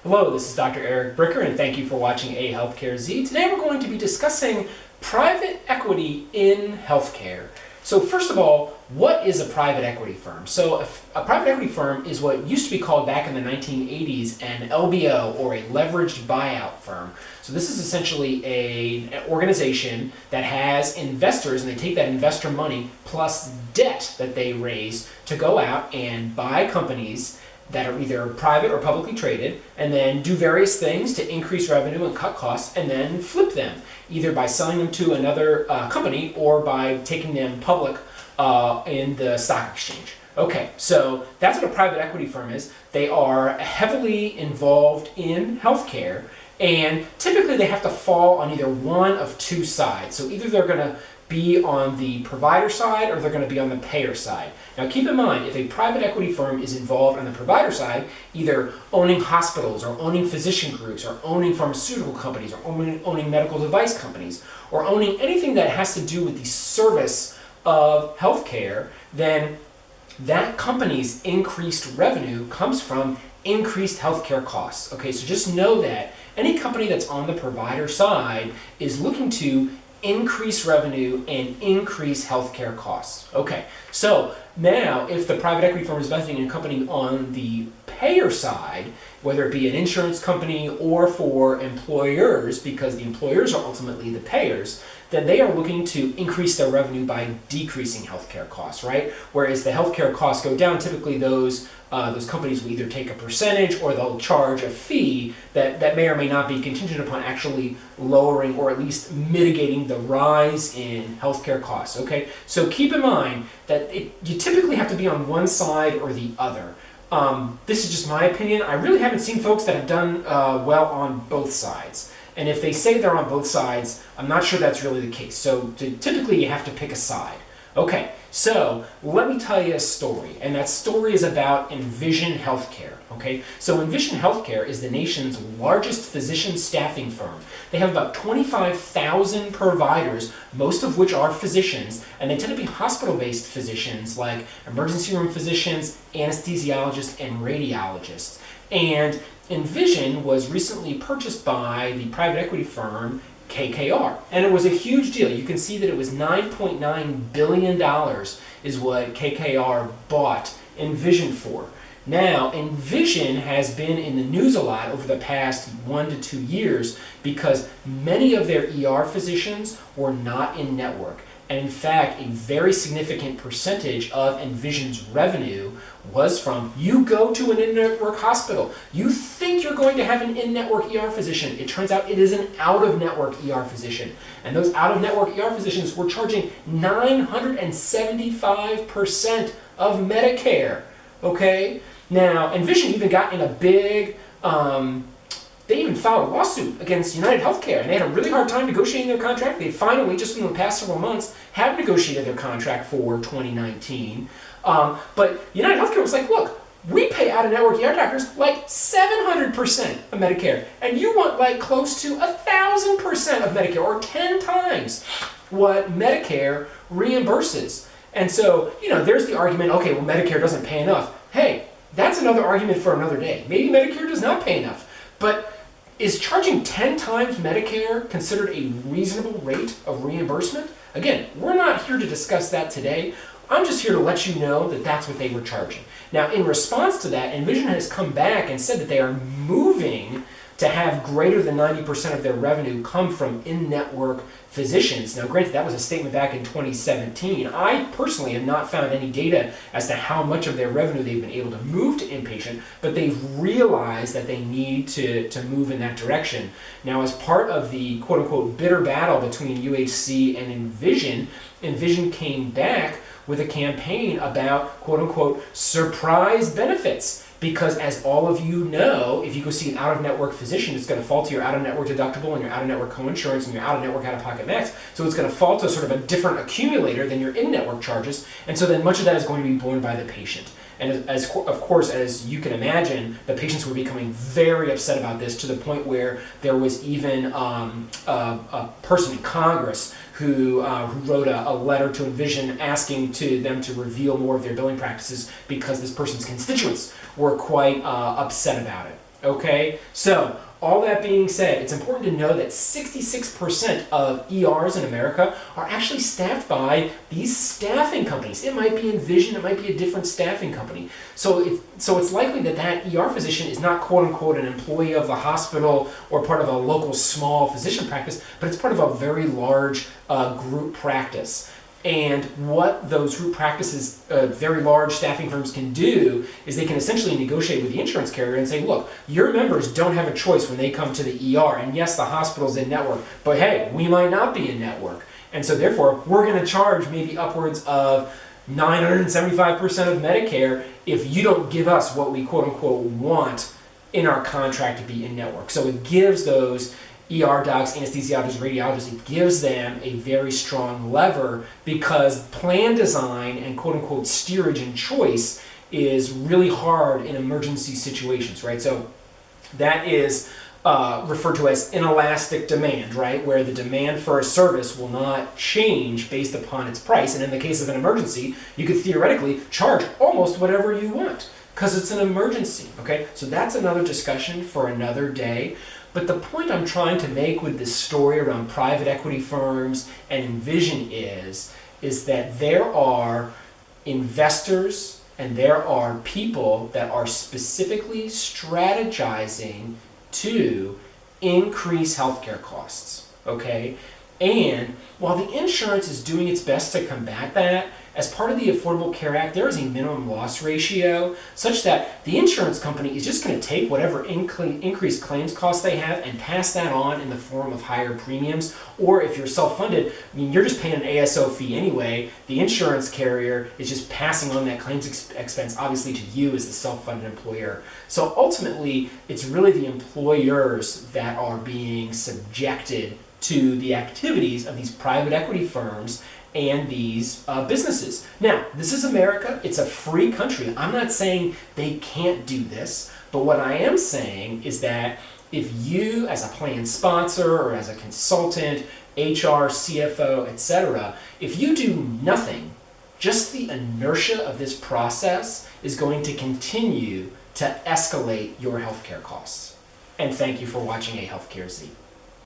Hello, this is Dr. Eric Bricker, and thank you for watching AHealthcareZ. Today we're going to be discussing private equity in healthcare. So first of all, what is a private equity firm? So a private equity firm is what used to be called back in the 1980s an LBO, or a leveraged buyout firm. So this is essentially an organization that has investors, and they take that investor money plus debt that they raise to go out and buy companies that are either private or publicly traded, and then do various things to increase revenue and cut costs, and then flip them, either by selling them to another company or by taking them public in the stock exchange. Okay, so that's what a private equity firm is. They are heavily involved in healthcare, and typically they have to fall on either one of two sides. So either they're going to be on the provider side or they're going to be on the payer side. Now keep in mind, if a private equity firm is involved on the provider side, either owning hospitals or owning physician groups or owning pharmaceutical companies or owning medical device companies or owning anything that has to do with the service of healthcare, then that company's increased revenue comes from increased healthcare costs. Okay, so just know that any company that's on the provider side is looking to increase revenue and increase healthcare costs. Okay, so now if the private equity firm is investing in a company on the payer side, whether it be an insurance company or for employers, because the employers are ultimately the payers, then they are looking to increase their revenue by decreasing healthcare costs, right? Whereas the healthcare costs go down, typically those companies will either take a percentage or they'll charge a fee that may or may not be contingent upon actually lowering or at least mitigating the rise in healthcare costs, okay? So keep in mind that you typically have to be on one side or the other. This is just my opinion. I really haven't seen folks that have done well on both sides. And if they say they're on both sides, I'm not sure that's really the case. So typically you have to pick a side. Okay, so let me tell you a story, and that story is about Envision Healthcare. Okay, so Envision Healthcare is the nation's largest physician staffing firm. They have about 25,000 providers, most of which are physicians, and they tend to be hospital-based physicians like emergency room physicians, anesthesiologists, and radiologists. And Envision was recently purchased by the private equity firm KKR, and it was a huge deal. You can see that it was $9.9 billion is what KKR bought Envision for. Now, Envision has been in the news a lot over the past 1 to 2 years because many of their ER physicians were not in network. And in fact, a very significant percentage of Envision's revenue was from, you go to an in-network hospital, you think you're going to have an in-network ER physician. It turns out it is an out-of-network ER physician. And those out-of-network ER physicians were charging 975% of Medicare, okay? Now, Envision even got in a big, they even filed a lawsuit against United Healthcare, and they had a really hard time negotiating their contract. They finally, just in the past several months, have negotiated their contract for 2019. But United Healthcare was like, look, we pay out-of-network ER doctors like 700% of Medicare, and you want like close to 1,000% of Medicare, or 10 times what Medicare reimburses. And so, there's the argument, okay, well, Medicare doesn't pay enough. Hey, that's another argument for another day. Maybe Medicare does not pay enough. But is charging 10 times Medicare considered a reasonable rate of reimbursement? Again, we're not here to discuss that today. I'm just here to let you know that that's what they were charging. Now, in response to that, Envision has come back and said that they are moving to have greater than 90% of their revenue come from in-network physicians. Now, granted, that was a statement back in 2017. I personally have not found any data as to how much of their revenue they've been able to move to inpatient, but they've realized that they need to move in that direction. Now, as part of the quote-unquote bitter battle between UHC and Envision, Envision came back with a campaign about quote-unquote surprise benefits. Because as all of you know, if you go see an out-of-network physician, it's going to fall to your out-of-network deductible and your out-of-network coinsurance and your out-of-network out-of-pocket max. So it's going to fall to sort of a different accumulator than your in-network charges. And so then much of that is going to be borne by the patient. And of course, as you can imagine, the patients were becoming very upset about this, to the point where there was even a person in Congress who wrote a letter to Envision asking them to reveal more of their billing practices because this person's constituents were quite upset about it. Okay, so all that being said, it's important to know that 66% of ERs in America are actually staffed by these staffing companies. It might be Envision, it might be a different staffing company. So it's likely that that ER physician is not quote unquote an employee of the hospital or part of a local small physician practice, but it's part of a very large group practice. And what those group practices, very large staffing firms can do is they can essentially negotiate with the insurance carrier and say, look, your members don't have a choice when they come to the ER. And yes, the hospital's in network, but hey, we might not be in network. And so therefore, we're going to charge maybe upwards of 975% of Medicare if you don't give us what we quote unquote want in our contract to be in network. So it gives those ER docs, anesthesiologists, radiologists, it gives them a very strong lever because plan design and quote unquote steerage and choice is really hard in emergency situations, right? So that is referred to as inelastic demand, right? Where the demand for a service will not change based upon its price. And in the case of an emergency, you could theoretically charge almost whatever you want because it's an emergency, okay? So that's another discussion for another day. But the point I'm trying to make with this story around private equity firms and Envision is that there are investors and there are people that are specifically strategizing to increase healthcare costs, okay? And while the insurance is doing its best to combat that, as part of the Affordable Care Act, there is a minimum loss ratio such that the insurance company is just going to take whatever increased claims costs they have and pass that on in the form of higher premiums. Or if you're self-funded, I mean, you're just paying an ASO fee anyway. The insurance carrier is just passing on that claims expense, obviously, to you as the self-funded employer. So ultimately, it's really the employers that are being subjected to the activities of these private equity firms and these businesses. Now, this is America. It's a free country. I'm not saying they can't do this, but what I am saying is that if you, as a plan sponsor or as a consultant, HR, CFO, etc., if you do nothing, just the inertia of this process is going to continue to escalate your healthcare costs. And thank you for watching AHealthcareZ.